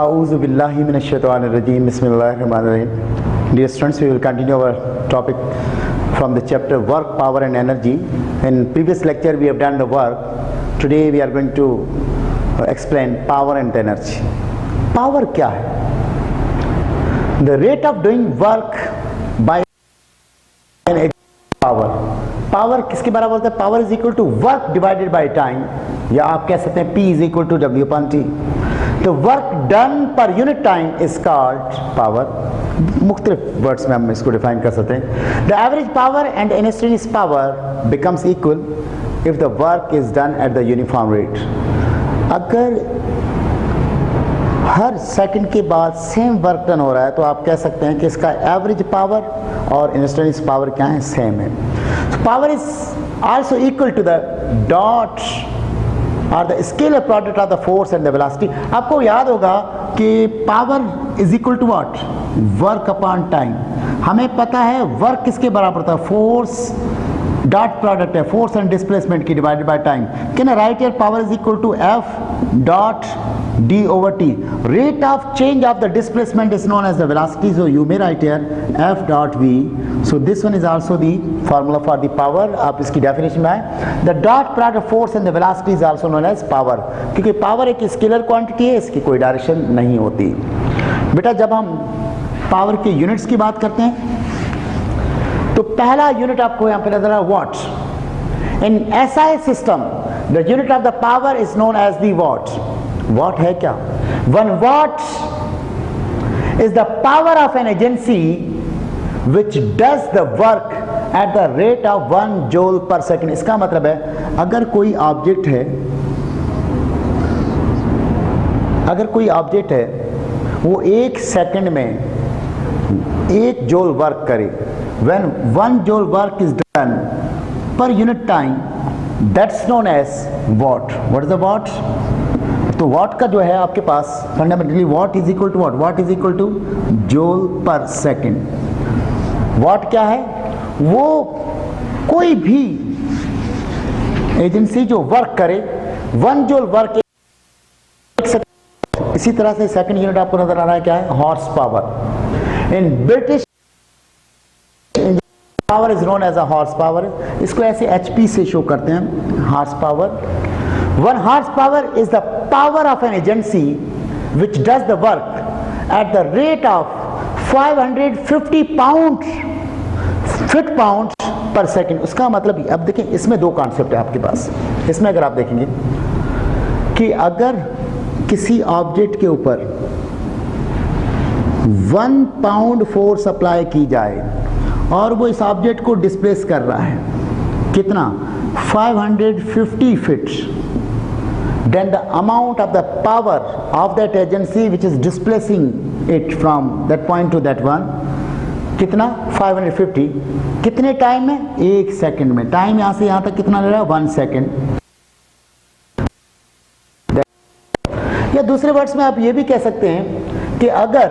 A'udhu billahi minash shaitanir rajim. Bismillahir rahmanir rahim. Dear students, we will continue our topic from the chapter Work, Power and Energy. In previous lecture we have done the work. Today we are going to explain power and energy. Power क्या है? The rate of doing work by an power. Power किसके बराबर होता है? Power is equal to work divided by time, या आप कह सकते हैं P is equal to W upon T. The work done per unit time is called power. मुख्तलिफ वर्ड्स में हम इसको डिफाइन कर सकते हैं. The average power and instantaneous power becomes equal if the work is done at the uniform rate. अगर हर second के बाद सेम वर्क डन हो रहा है तो आप कह सकते हैं कि इसका एवरेज पावर और इंस्टेंटेनियस पावर क्या है? सेम है. Power is also equal to the dot और the scalar product of the force and the velocity. आपको याद होगा कि power is equal to what? Work upon time. हमें पता है वर्क किसके बराबर था? फोर्स डॉट प्रोडक्ट है फोर्स एंड डिस्प्लेसमेंट की divided by time. Can I write here power is equal to F dot d over t. Rate of change of the displacement is known as the velocity, so you may write here f dot v. So this one is also the formula for the power. आप इसकी definition में आए. The dot product force and the velocity is also known as power. क्योंकि power एक scalar quantity है, इसकी कोई direction नहीं होती. बेटा जब हम पावर के यूनिट्स की बात करते हैं तो पहला यूनिट आपको यहाँ पे नजर आ watt. In SI system the unit of the power is known as the watt. Watt है क्या? 1 watt is the power of an agency which does the work at the rate of 1 joule per second. इसका मतलब है अगर कोई object है वो 1 second में 1 जूल वर्क करे. when 1 joule work is done per unit time, that's known as watt. what is the watt? तो वॉट का जो है आपके पास fundamentally watt is equal to watt? Watt is equal to joule per second. Watt क्या है? वो कोई भी एजेंसी जो वर्क करे 1 जूल वर्क. इसी तरह से सेकंड यूनिट आपको नजर आ रहा है क्या है? Horsepower. In British power is known as a horsepower. इसको ऐसे HP से शो करते हैं horsepower. 1 horsepower is the power of an agency which does the work at the rate of 550 foot-pounds per second. उसका मतलब अब देखें इसमें 2 कॉन्सेप्ट है आपके पास. इसमें अगर आप देखेंगे कि अगर किसी ऑब्जेक्ट के ऊपर 1 पाउंड फोर्स अप्लाई की जाए और वो इस ऑब्जेक्ट को डिस्प्लेस कर रहा है कितना? 550 feet. then the amount of the power of that agency which is displacing it from that point to that one कितना? 550. कितने टाइम में? 1 सेकंड में. टाइम यहां से यहां तक कितना ले रहा है? 1 सेकंड. या दूसरे वर्ड्स में आप ये भी कह सकते हैं कि अगर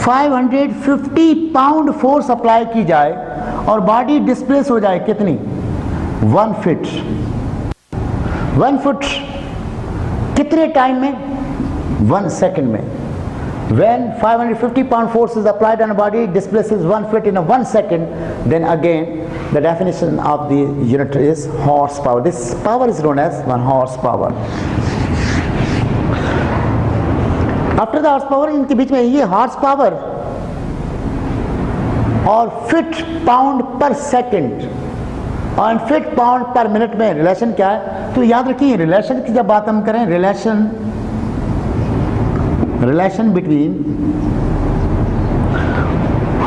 550 पाउंड फोर्स अप्लाई की जाए और बॉडी डिस्प्लेस हो जाए कितनी? 1 फीट. 1 फुट कितने टाइम में? 1 सेकंड में. when 550 pound force is applied on a body, displaces 1 foot in a 1 second, then again the definition of the unit is horsepower. This power is known as 1 horsepower. after the horsepower इनके बीच में ये horsepower और feet pound पर second और feet pound per minute में relation क्या है? तो याद रखिए रिलेशन की जब बात हम करें, relation between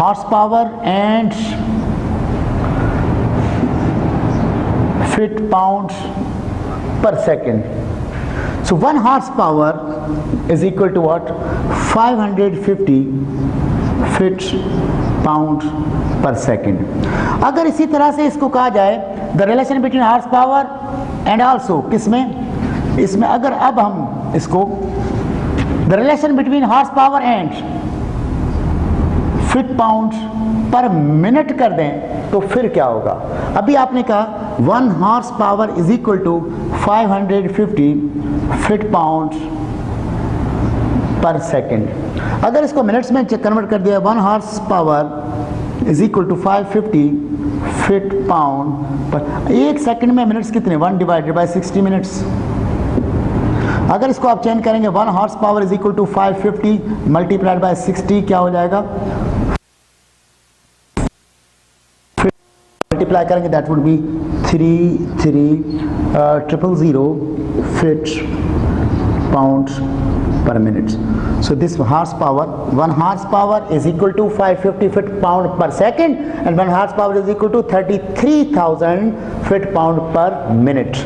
horse power and feet pound per second. So 1 horse power is equal to what? 550 feet pound per second. अगर इसी तरह से इसको कहा जाए the relation between horse power and also किसमें? इसमें अगर अब हम इसको the relation between horse power and feet pound per minute कर दें तो फिर क्या होगा? अभी आपने कहा 1 horse power is equal to 550 feet pound per second. अगर इसको मिनट्स में कन्वर्ट कर दिया 1 horse power is equal to 550 feet pound per. एक सेकंड में मिनट्स कितने, 1 डिवाइडेड बाय 60 मिनट्स। अगर इसको आप चेंज करेंगे 1 horse power is equal to 550 multiplied by 60 क्या हो जाएगा, मल्टीप्लाई करेंगे that would be 3,3,000 feet pound per minute. So this horsepower, 1 horsepower is equal to 550 foot pound per second, and 1 horsepower is equal to 33,000 foot pound per minute.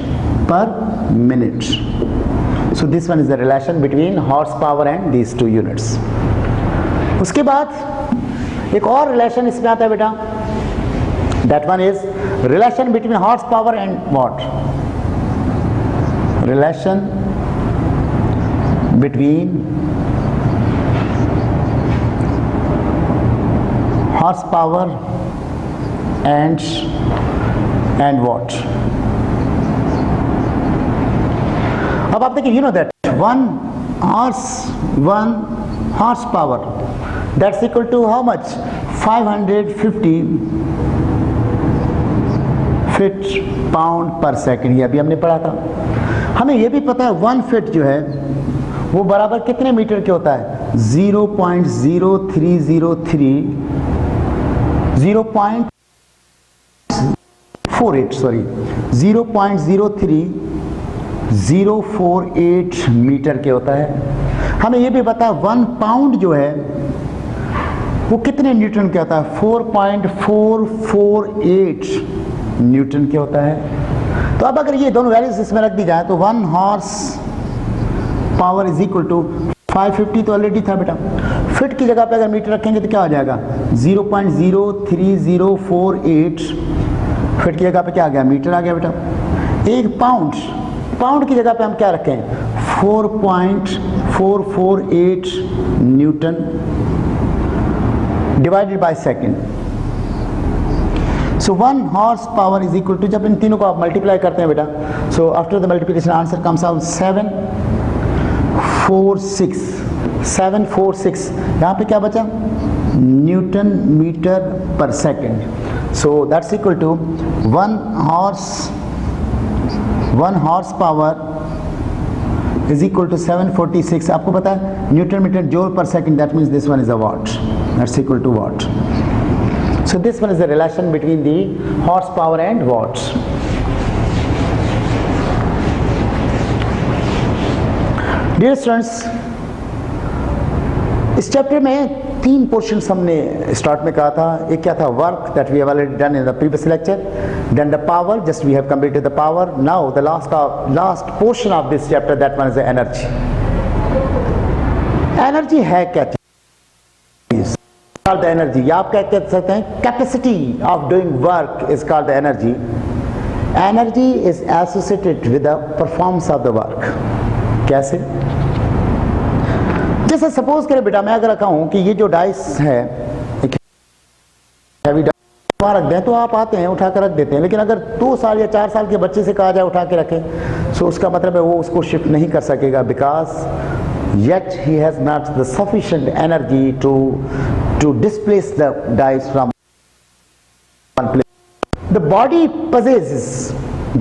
So this one is the relation between horsepower and these two units. उसके बाद एक और relation इसमें आता है बेटा, that one is relation between horsepower and what? Relation between horsepower and what? अब आप देखिए, you know that 1 horsepower that's equal to how much? 550 feet pound per second. ये अभी हमने पढ़ा था। हमें ये भी पता है 1 फिट जो है वो बराबर कितने मीटर के होता है, 0.048 मीटर के होता है। हमें ये भी पता है 1 पाउंड जो है वो कितने न्यूटन के होता है, 4.448 न्यूटन के होता है। तो अब अगर ये दोनों वैल्यूज इसमें रख दी जाए तो 1 horse power is equal to 550 तो ऑलरेडी था बेटा, फिट की जगह पे अगर मीटर रखेंगे तो क्या हो जाएगा, 0.03048 फिट की जगह पे क्या आ गया, मीटर आ गया बेटा। एक पाउंड की जगह पे हम क्या रखें, 4.448 newton divided by second. So 1 horse power is equal to, जब इन तीनों को आप मल्टीप्लाई करते हैं बेटा, so after the multiplication answer comes out 746 यहाँ पे क्या बचा, newton metre per second. So that's equal to 1 horse power is equal to 746। आपको पता है newton metre joule per second, that means this one is a watt, that's equal to watt. So this one is the relation between the horsepower and watts. Dear students, इस chapter में 3 portions हमने start में कहा था। एक क्या था, work that we have already done in the previous lecture, then the power, just we have completed the power. Now the last portion of this chapter, that one is the energy. Energy है क्या चीज, called the energy, या आप क्या कह सकते हैं, capacity of doing work is called the energy. Energy is associated with the performance of the work. कैसे, जैसे सपोज करें बेटा, मैं अगर रखा हूं कि ये जो डाइस है हैवी डाइस रख दें तो आप आते हैं उठा कर रख देते हैं, लेकिन अगर 2 साल या 4 साल के बच्चे से कहा जाए उठा के रखें, सो उसका मतलब है वो उसको शिफ्ट नहीं कर सकेगा, because yet he has not the sufficient energy to displace the dice from one place. The body possesses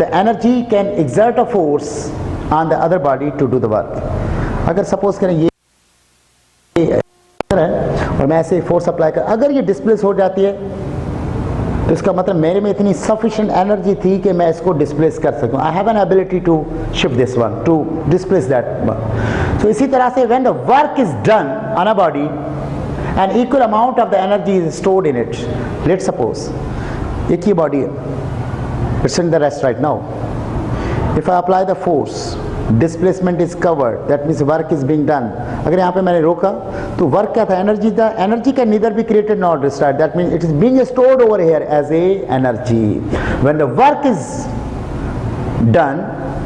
the energy, can exert a force on the other body to do the work. अगर suppose करें ये है और मैं ऐसे force apply कर, अगर ये डिस्प्लेस हो जाती है तो इसका मतलब मेरे में इतनी सफिशिएंट एनर्जी थी कि मैं इसको डिस्प्लेस कर सकूं। I have an ability to shift this one, to displace that one. तो इसी तरह से when the work is done on a body and equal amount of the energy is stored in it, let's suppose एक ही body है, it's in the rest right now, if I apply the force, displacement is covered, that means work is being done. अगर यहाँ पे मैंने रोका तो work क्या था, एनर्जी था। Energy can neither be created not destroyed, that means it is being stored over here as a energy. When the work is done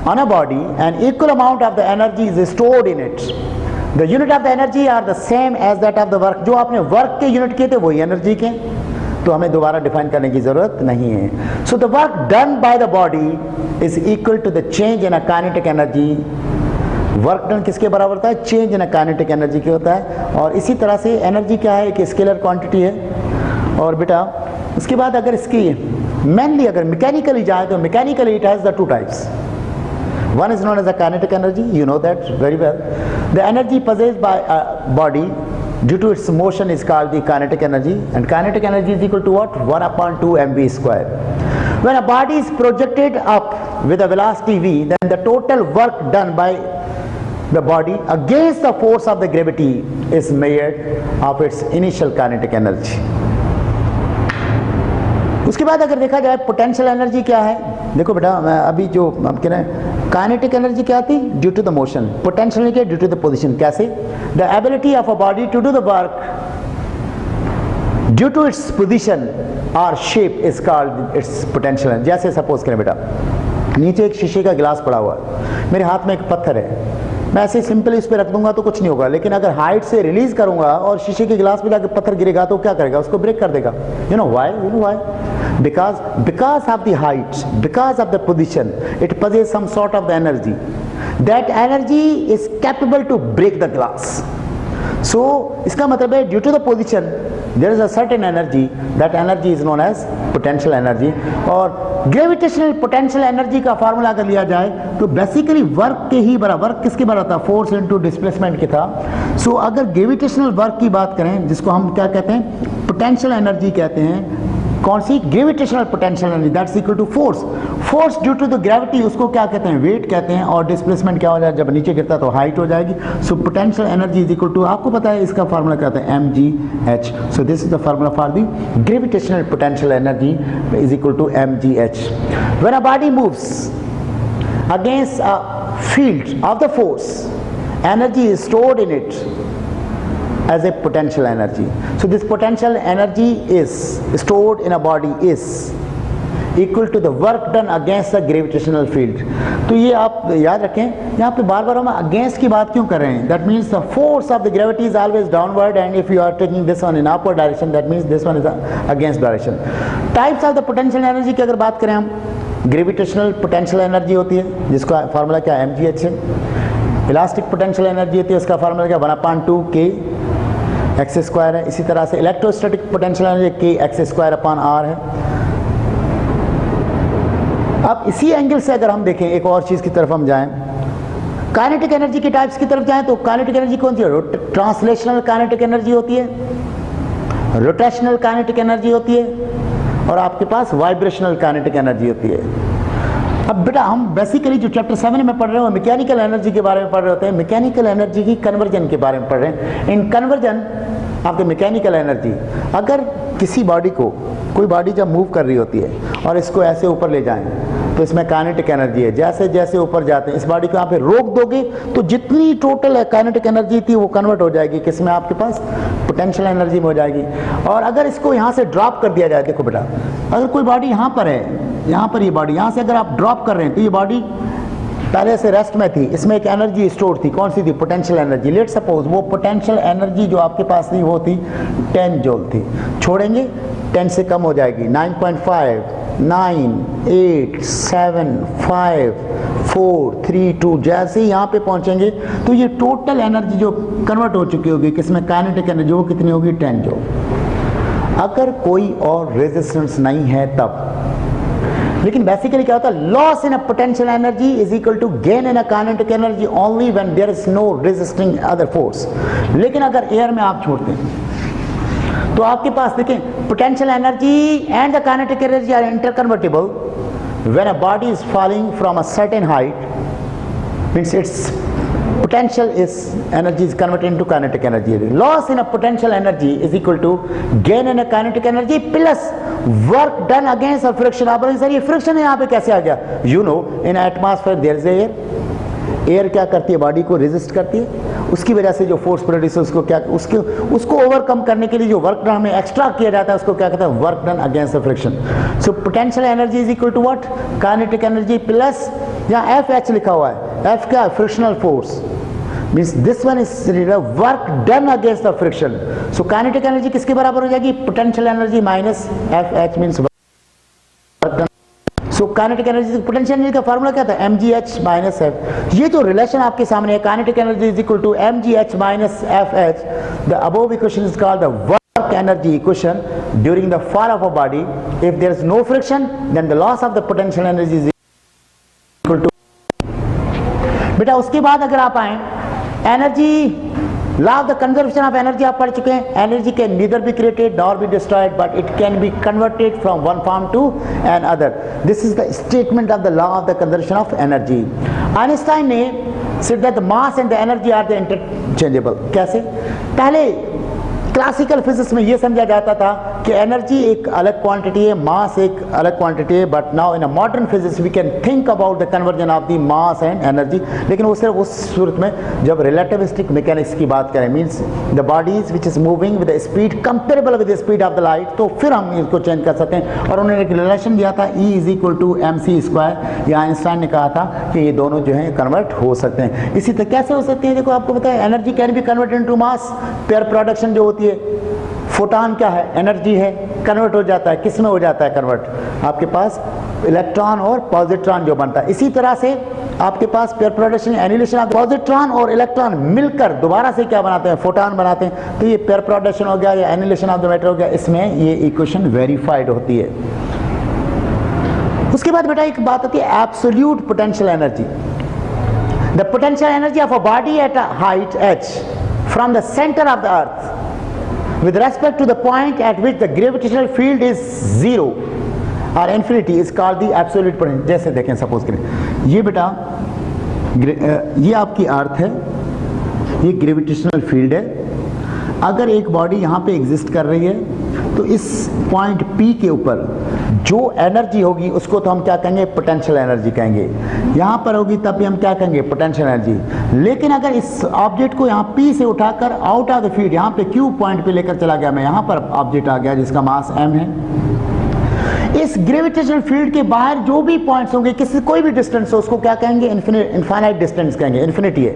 on a body and equal amount of the energy is stored in it, the unit of the energy are the same as that of the work. जो आपने work के unit किए थे वही energy के, तो हमें दोबारा डिफाइन करने की जरूरत नहीं है। So the work done by the body is equal to the change in a kinetic energy work done किसके बराबर होता है, चेंज इन काइनेटिक एनर्जी के होता है। और इसी तरह से एनर्जी क्या है, एक स्केलर क्वांटिटी है। और बेटा उसके बाद अगर इसकी मेनली अगर मैकेनिकली जाए तो mechanically it has the two types. One is known as the kinetic energy, you know that very well. The energy possessed by a body due to its motion is called the kinetic energy, and kinetic energy is equal to what? 1/2 mv square. When a body is projected up with a velocity v, then the total work done by the body against the force of the gravity is measured of its initial kinetic energy. उसके बाद अगर देखा जाए potential energy क्या है, देखो बेटा मैं अभी जो हम कह रहे हैं काइनेटिक एनर्जी क्या थी, due to the motion, potential क्या, ड्यू टू द पोजीशन। कैसे? The ability of a body to do the work due to its position और shape is called its potential. जैसे सपोज करें बेटा नीचे एक शीशे का गिलास पड़ा हुआ है, मेरे हाथ में एक पत्थर है, मैं ऐसे सिंपली इस पर रख दूंगा तो कुछ नहीं होगा, लेकिन अगर हाइट से रिलीज करूंगा और शीशे के गिलास पे जाकर पत्थर गिरेगा तो क्या करेगा, उसको ब्रेक कर देगा। You know why? You know why? because of the height, because of the position, it possesses some sort of the energy. That energy is capable to break the glass. So इसका मतलब है due to the position there is a certain energy, that energy is known as potential energy. और gravitational potential energy का formula अगर लिया जाए तो basically work के ही बराबर, वर्क किसके बराबर था, फोर्स इनटू डिस्प्लेसमेंट के था। सो अगर ग्रेविटेशनल वर्क की बात करें जिसको हम क्या कहते हैं, पोटेंशियल एनर्जी कहते हैं, कौन सी, gravitational potential energy, that's equal to force. Force due to the gravity उसको क्या कहते हैं, वेट कहते हैं। और डिस्प्लेसमेंट क्या हो जाए, जब नीचे गिरता तो हाइट हो जाएगी। So potential energy is equal to, आपको पता है इसका फार्मूला क्या होता है, mgh। So this is the formula for the gravitational potential energy is equal to mgh। When a body moves against a field of the force, energy is stored in it as a potential energy. So this potential energy is stored in a body is equal to the work done against the gravitational field. तो ये आप याद रखें, यहाँ पे बार बार हम against की बात क्यों कर रहे हैं, that means the force of the gravity is always downward, and if you are taking this one in upward direction, that means this one is against direction. Types of the potential energy की अगर बात करें हम, gravitational potential energy होती है जिसका formula क्या है, mgh है। इलास्टिक पोटेंशियल एनर्जी होती है, उसका फार्मूला क्या, 1/2 k एक्स स्क्वायर है। इसी तरह से electrostatic potential energy k x square upon r है। अब इसी एंगल से अगर हम देखें एक और चीज की तरफ हम जाएं, काइनेटिक एनर्जी के टाइप्स की तरफ जाएं तो काइनेटिक एनर्जी कौन सी है, ट्रांसलेशनल काइनेटिक एनर्जी होती है, रोटेशनल काइनेटिक एनर्जी होती है, और आपके पास वाइब्रेशनल काइनेटिक एनर्जी होती है। अब बेटा हम बेसिकली जो चैप्टर 7 में पढ़ रहे हो मैकेनिकल एनर्जी के बारे में पढ़ रहे होते हैं, मैकेनिकल एनर्जी की कन्वर्जन के बारे में पढ़ रहे हैं। In conversion of the mechanical energy, अगर किसी बॉडी को, कोई बॉडी जब मूव कर रही होती है और इसको ऐसे ऊपर ले जाएं तो इसमें काइनेटिक एनर्जी है। जैसे जैसे ऊपर जाते हैं इस बॉडी को यहाँ पे रोक दोगे तो जितनी टोटल काइनेटिक एनर्जी थी वो कन्वर्ट हो जाएगी किसमें, आपके पास पोटेंशियल एनर्जी में हो जाएगी। और अगर इसको यहाँ से ड्रॉप कर दिया जाए, देखो बेटा अगर कोई बॉडी यहाँ पर है, यहाँ पर ये बॉडी, यहाँ से अगर आप ड्रॉप कर रहे हैं तो ये बॉडी पहले से रेस्ट में थी, इसमें एक एनर्जी स्टोर थी, कौन सी थी, पोटेंशियल एनर्जी। लेट सपोज वो पोटेंशियल एनर्जी जो आपके पास थी वो थी 10 जूल थी, छोड़ेंगे 10 से कम हो जाएगी, 9.5, 9, 8, 7, 5, 4, 3, 2, जैसे ही यहाँ पे पहुँचेंगे तो ये टोटल एनर्जी जो कन्वर्ट हो चुकी होगी किसमें, काइनेटिक एनर्जी, वो कितनी होगी, 10 जूल। अगर कोई और रेजिस्टेंस नहीं है तब, लेकिन बेसिकली क्या होता है, loss in a potential energy is equal to gain in a kinetic energy only when there is no resisting other force. लेकिन अगर एयर में आप छोड़ते हैं तो आपके पास देखें potential energy and the kinetic energy are interconvertible when a body is falling from a certain height, means its potential is energy is converted into kinetic energy. Loss in a potential energy is equal to gain in a kinetic energy plus work done against a friction. आप बोलेंगे sir ये friction यहाँ पे कैसे आ गया, you know in atmosphere there is air. Air क्या करती है, बॉडी को रेजिस्ट करती है, उसकी वजह से जो फोर्स प्रोड्यूस उसको क्या, उसको ओवरकम करने के लिए जो वर्क डन हमें एक्स्ट्रा किया जाता है उसको क्या कहते हैं, work done against the friction. So potential energy is equal to what, kinetic energy plus, यहाँ एफ लिखा हुआ है, एफ क्या, frictional force, means this one is work done against the friction. So kinetic energy किसके बराबर हो जाएगी, potential energy minus F H means work done. So तो काइनेटिक एनर्जी पोटेंशियल एनर्जी का फार्मूला क्या था, mgh माइनस एफ। ये जो रिलेशन आपके सामने है, kinetic energy is equal to mgh minus fh, the above equation is called the work energy equation during the fall of a body. If there is no friction then the loss of the potential energy is equal to. बेटा उसके बाद अगर आप आए energy, law of the conservation of energy आप पढ़ चुके हैं। Energy can neither be created nor be destroyed but it can be converted from one form to another. This is the statement of the law of the conservation of energy. Einstein ने said that the mass and the energy are the interchangeable. कैसे? पहले classical physics में ये समझा जाता था कि energy एक अलग क्वांटिटी है, मास एक अलग क्वांटिटी है, but now in a modern physics we can think about the conversion of the mass and energy. लेकिन वो सिर्फ उस सूरत में जब रिलेटिविस्टिक मैकेनिक्स की बात करें, means the bodies which is moving with the speed comparable with the speed of the light, तो फिर हम इसको चेंज कर सकते हैं। और उन्होंने एक रिलेशन दिया था E is equal to mc square. या आइंस्टाइन ने कहा था कि ये दोनों जो है कन्वर्ट हो सकते हैं। इसी तरह कैसे हो सकते हैं, देखो आपको पता है energy can be converted into mass. Pair production जो होती है, फोटॉन क्या है, एनर्जी है, कन्वर्ट हो जाता है, किस में हो जाता है कन्वर्ट, आपके पास इलेक्ट्रॉन और पॉजिट्रॉन जो बनता है। इसी तरह से आपके पास pair production annihilation of positron और इलेक्ट्रॉन मिलकर दोबारा से क्या बनाते हैं, फोटॉन बनाते हैं। तो ये पेयर प्रोडक्शन हो गया या एनिहिलेशन ऑफ द मैटर हो गया, इसमें ये इक्वेशन वेरीफाइड होती है। उसके बाद बेटा एक बात होती है absolute potential energy. The potential energy of a body at a height h from the centre of the earth with respect to the point at which the gravitational field is zero or infinity is called the absolute potential। जैसे देखें, suppose करें ये बेटा ये आपकी अर्थ है, ये gravitational field है। अगर एक बॉडी यहाँ पे एग्जिस्ट कर रही है तो इस पॉइंट P के ऊपर जो एनर्जी होगी उसको तो हम क्या कहेंगे, पोटेंशियल एनर्जी कहेंगे। यहाँ पर होगी तब भी हम क्या कहेंगे, पोटेंशियल एनर्जी। लेकिन अगर इस ऑब्जेक्ट को यहाँ P से उठाकर आउट ऑफ द फील्ड यहाँ पे Q पॉइंट पे लेकर चला गया मैं, यहाँ पर ऑब्जेक्ट आ गया जिसका मास m है, इस ग्रेविटेशनल फील्ड के बाहर जो भी पॉइंट्स होंगे, किसी कोई भी डिस्टेंस हो, उसको क्या कहेंगे, इनफाइनाइट डिस्टेंस कहेंगे, इन्फिनिटी है।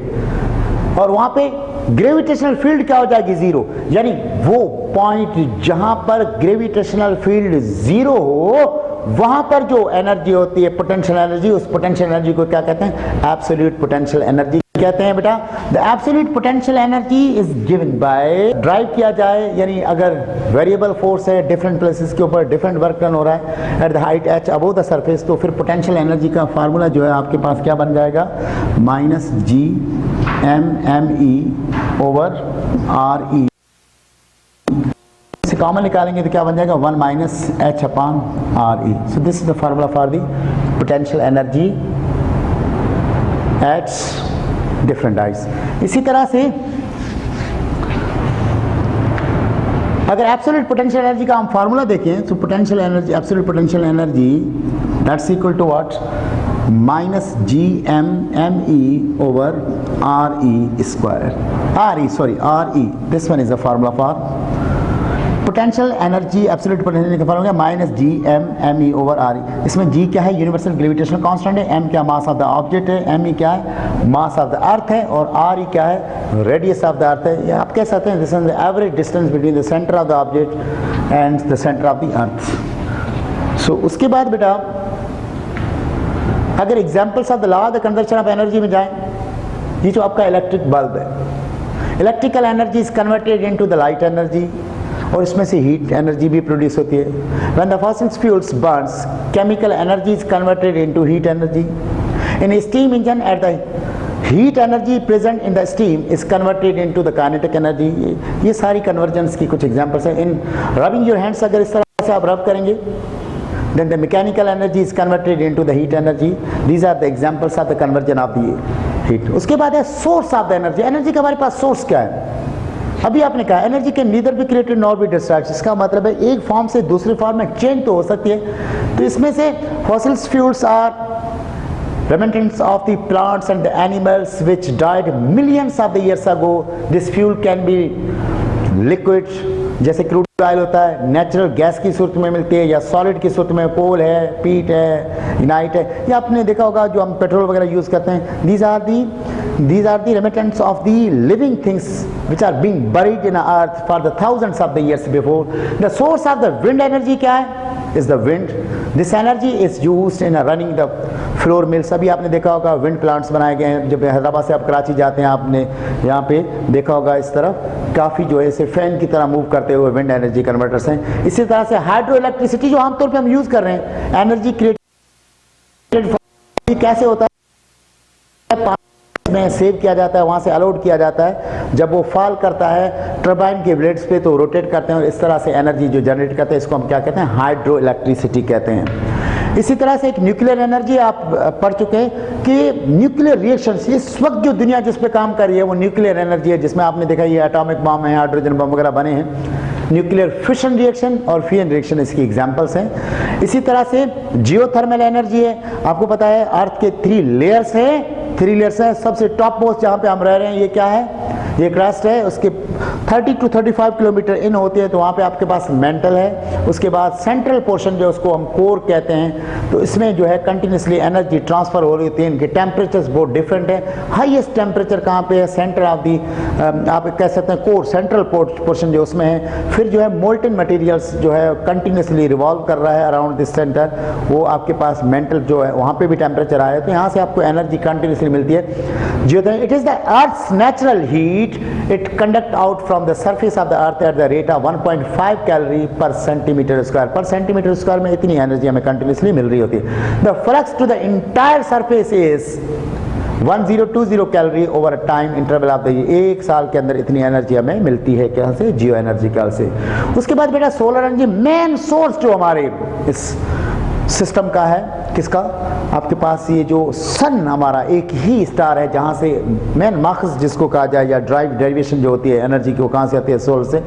और वहाँ पे ग्रेविटेशनल फील्ड क्या हो जाएगी, जीरो। यानी वो पॉइंट जहां पर ग्रेविटेशनल फील्ड जीरो हो वहां पर जो एनर्जी होती है पोटेंशियल एनर्जी, उस पोटेंशियल एनर्जी को क्या कहते हैं, एब्सोल्यूट पोटेंशियल एनर्जी कहते हैं। बेटा the absolute potential energy is given by, drive किया जाए यानी अगर वेरिएबल फोर्स है, डिफरेंट प्लेसेस के ऊपर डिफरेंट वर्क डन हो रहा है at the height h above the surface, तो फिर पोटेंशियल एनर्जी का फार्मूला जो है आपके पास क्या बन जाएगा, माइनस जी m ओवर आर ई। इसे कॉमन निकालेंगे तो क्या बन जाएगा, 1 minus h upon R E. So this is the formula for the potential energy at different Heights. इसी तरह से अगर एब्सोल्यूट पोटेंशियल एनर्जी का हम फार्मूला देखें तो potential energy, absolute potential energy that's equal to what, minus G M E over R E square, R E. This one is the formula for potential energy, absolute potential का formula minus G M E over R E. इसमें G क्या है, universal gravitational constant है, M क्या mass of the object है, M E क्या है, मास of the अर्थ है, और आर ई क्या है, रेडियस ऑफ द अर्थ है। या आप कह सकते हैं this is the average distance between the centre of the object and the centre of the earth. So उसके बाद बेटा अगर examples of the law of the conservation of energy में जाएं, ये जो आपका इलेक्ट्रिक बल्ब है, electrical energy is converted into the light energy, और इसमें से हीट एनर्जी भी प्रोड्यूस होती है। When the fossil fuels burns, chemical energy is converted into heat energy. In steam engine at the heat energy present in the steam is converted into the kinetic energy. ये सारी convergence की कुछ examples हैं। इन rubbing your hands, अगर इस तरह से आप रब करेंगे, then the mechanical energy is converted into the heat energy. These are the examples of the conversion of the heat. उसके बाद है source of the energy. Energy का हमारे पास सोर्स क्या है, अभी आपने कहा एनर्जी के neither be created nor be destroyed. इसका मतलब है एक फॉर्म से दूसरे फॉर्म में चेंज तो हो सकती है। तो इसमें से fossil fuels are remnants of the plants and the animals which died millions of the years ago. This fuel can be liquid, जैसे क्रूड ऑयल होता है, नेचुरल गैस की सूरत में मिलती है, या सॉलिड की सूरत में कोल है, पीट है, इनाइट है, या आपने देखा होगा जो हम पेट्रोल वगैरह यूज़ करते हैं। these are the remittance of the living things which are being buried in earth for the thousands of the years before. The source of the wind energy क्या है, is the wind. This energy is used in running the floor mills. अभी आपने देखा होगा wind plants बनाए गए हैं, जब हैदराबाद से आप कराची जाते हैं आपने यहाँ पे देखा होगा इस तरफ काफ़ी जो है इसे फैन की तरह मूव करते हुए विंड एनर्जी कन्वर्टर्स हैं। इसी तरह से हाइड्रो इलेक्ट्रिसिटी जो आमतौर पे हम यूज़ कर रहे हैं, एनर्जी क्रिएटेड कैसे होता है, में सेव किया जाता है, वहाँ से अलाउड किया जाता है, जब वो फॉल करता है टर्बाइन के ब्लेड्स पे तो रोटेट करते हैं और इस तरह से एनर्जी जो जनरेट करते हैं इसको हम क्या कहते हैं, हाइड्रो इलेक्ट्रिसिटी कहते हैं। इसी तरह से एक न्यूक्लियर एनर्जी आप पढ़ चुके हैं कि न्यूक्लियर रिएक्शंस इस वक्त जो दुनिया जिस पे काम कर रही है वो न्यूक्लियर एनर्जी है, जिसमें आपने देखा ये एटॉमिक बम है, हाइड्रोजन बम वगैरह बने हैं। न्यूक्लियर फिशन रिएक्शन और फ्यूजन रिएक्शन इसकी एग्जांपल्स हैं। इसी तरह से जियोथर्मल एनर्जी है, आपको पता है अर्थ के 3 लेयर्स हैं, सबसे टॉप मोस्ट जहाँ पे हम रह रहे हैं ये क्या है, ये क्रस्ट है, उसके 30 to 35 किलोमीटर इन होती है, तो वहाँ पे आपके पास मेंटल है। उसके बाद सेंट्रल पोर्शन जो उसको हम कोर कहते हैं, तो इसमें जो है कंटिन्यूसली एनर्जी ट्रांसफर हो रही होती है। इनके टेम्परेचर्स बहुत डिफरेंट है। हाईएस्ट टेम्परेचर कहाँ पे है, सेंटर ऑफ दी आप कह सकते हैं कोर, सेंट्रल पोर्शन जो उसमें है। फिर जो है मोल्टन मटेरियल्स जो है कंटिन्यूसली रिवॉल्व कर रहा है अराउंड दिस सेंटर, वो आपके पास मेंटल जो है वहाँ पे भी टेम्परेचर आया है, तो यहाँ से आपको एनर्जी कंटिन्यूसली मिलती है। जो it is the earth's natural heat, it conduct out from the surface of the earth at the rate of 1.5 calorie per centimeter square. पर सेंटीमीटर स्क्वायर में इतनी एनर्जी हमें कंटिन्यूसली मिल रही होती है। The flux to the entire surface is 1020 calorie over time interval of the year. एक साल के अंदर इतनी एनर्जी हमें मिलती है क्या से, जियो एनर्जी काल से। उसके बाद बेटा सोलर एनर्जी मेन सोर्स जो हमारे इस सिस्टम का है, किसका, आपके पास ये जो सन हमारा एक ही स्टार है जहाँ से मेन मार्क्स जिसको कहा जाए या ड्राइव डेरिवेशन जो होती है एनर्जी की वो कहाँ से आती है, सोल से।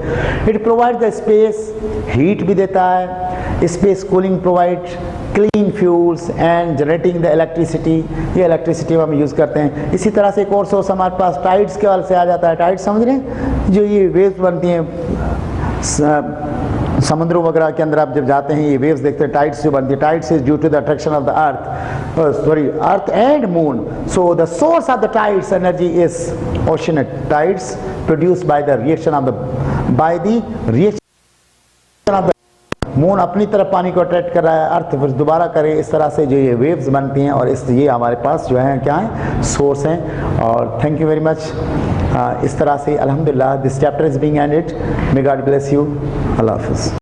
It provide the space, heat भी देता है, space cooling provide clean fuels and generating the electricity, ये इलेक्ट्रिसिटी हम यूज़ करते हैं। इसी तरह से एक और सोर्स हमारे पास टाइड्स के वाल से आ जाता है। टाइड्स समझ रहे हैं, जो ये वेव्स बनती हैं समुद्रों वगैरह के अंदर आप जब जाते हैं ये वेव्स देखते हैं, टाइड्स जो बनती है, tides is due to the attraction of the earth and moon. So the source of the tides energy is ocean tides produced by the reaction of the moon अपनी तरफ पानी को अट्रैक्ट कर रहा है, अर्थ फिर दोबारा करे, इस तरह से जो ये वेव्स बनती हैं और ये हमारे पास जो है क्या है, सोर्स हैं। और थैंक यू वेरी मच। इस तरह से अल्हम्दुलिल्लाह this chapter is being ended. May God bless you. अल्लाह हाफिज़।